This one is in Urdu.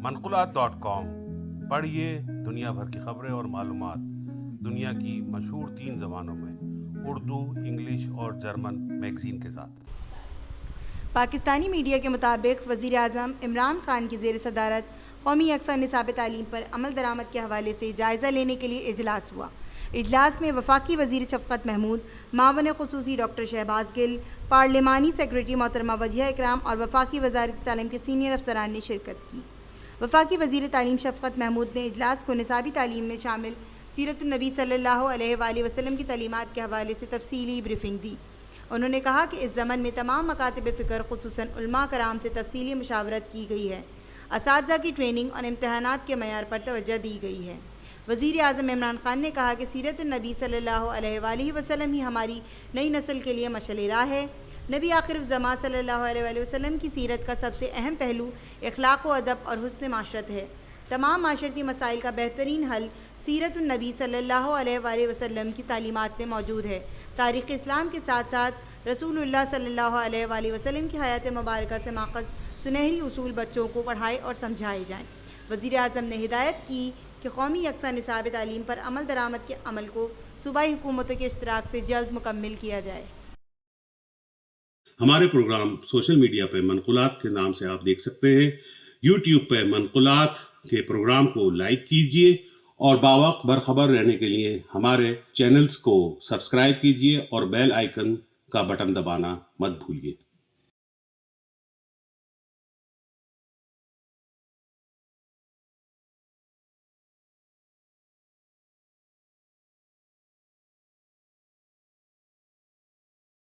manqulat.com پڑھیے دنیا بھر کی خبریں اور معلومات دنیا کی مشہور 3 زبانوں میں، اردو، انگلش اور جرمن میگزین کے ساتھ۔ پاکستانی میڈیا کے مطابق وزیر اعظم عمران خان کی زیر صدارت قومی یکساں نصاب تعلیم پر عمل درآمد کے حوالے سے جائزہ لینے کے لیے اجلاس ہوا۔ اجلاس میں وفاقی وزیر شفقت محمود، معاون خصوصی ڈاکٹر شہباز گل، پارلیمانی سیکریٹری محترمہ وجیہہ اکرام اور وفاقی وزارت تعلیم کے سینئر افسران نے شرکت کی۔ وفاقی وزیر تعلیم شفقت محمود نے اجلاس کو نصابی تعلیم میں شامل سیرت النبی صلی اللہ علیہ وآلہ وسلم کی تعلیمات کے حوالے سے تفصیلی بریفنگ دی۔ انہوں نے کہا کہ اس ضمن میں تمام مکاتب فکر خصوصاً علماء کرام سے تفصیلی مشاورت کی گئی ہے، اساتذہ کی ٹریننگ اور امتحانات کے معیار پر توجہ دی گئی ہے۔ وزیر اعظم عمران خان نے کہا کہ سیرت النبی صلی اللہ علیہ وآلہ وسلم ہی ہماری نئی نسل کے لیے مشعل راہ ہے۔ نبی آخر الزماں صلی اللہ علیہ وآلہ وسلم کی سیرت کا سب سے اہم پہلو اخلاق و ادب اور حسن معاشرت ہے۔ تمام معاشرتی مسائل کا بہترین حل سیرت النبی صلی اللہ علیہ وآلہ وسلم کی تعلیمات میں موجود ہے۔ تاریخ اسلام کے ساتھ ساتھ رسول اللہ صلی اللہ علیہ وآلہ وسلم کی حیات مبارکہ سے ماخذ سنہری اصول بچوں کو پڑھائے اور سمجھائے جائیں۔ وزیر اعظم نے ہدایت کی کہ قومی یکساں نصاب تعلیم پر عمل درآمد کے عمل کو صوبائی حکومتوں کے اشتراک سے جلد مکمل کیا جائے۔ ہمارے پروگرام سوشل میڈیا پہ منقولات کے نام سے آپ دیکھ سکتے ہیں۔ یوٹیوب پہ منقولات کے پروگرام کو لائک کیجئے اور باوقت برخبر رہنے کے لیے ہمارے چینلز کو سبسکرائب کیجئے اور بیل آئیکن کا بٹن دبانا مت بھولیے۔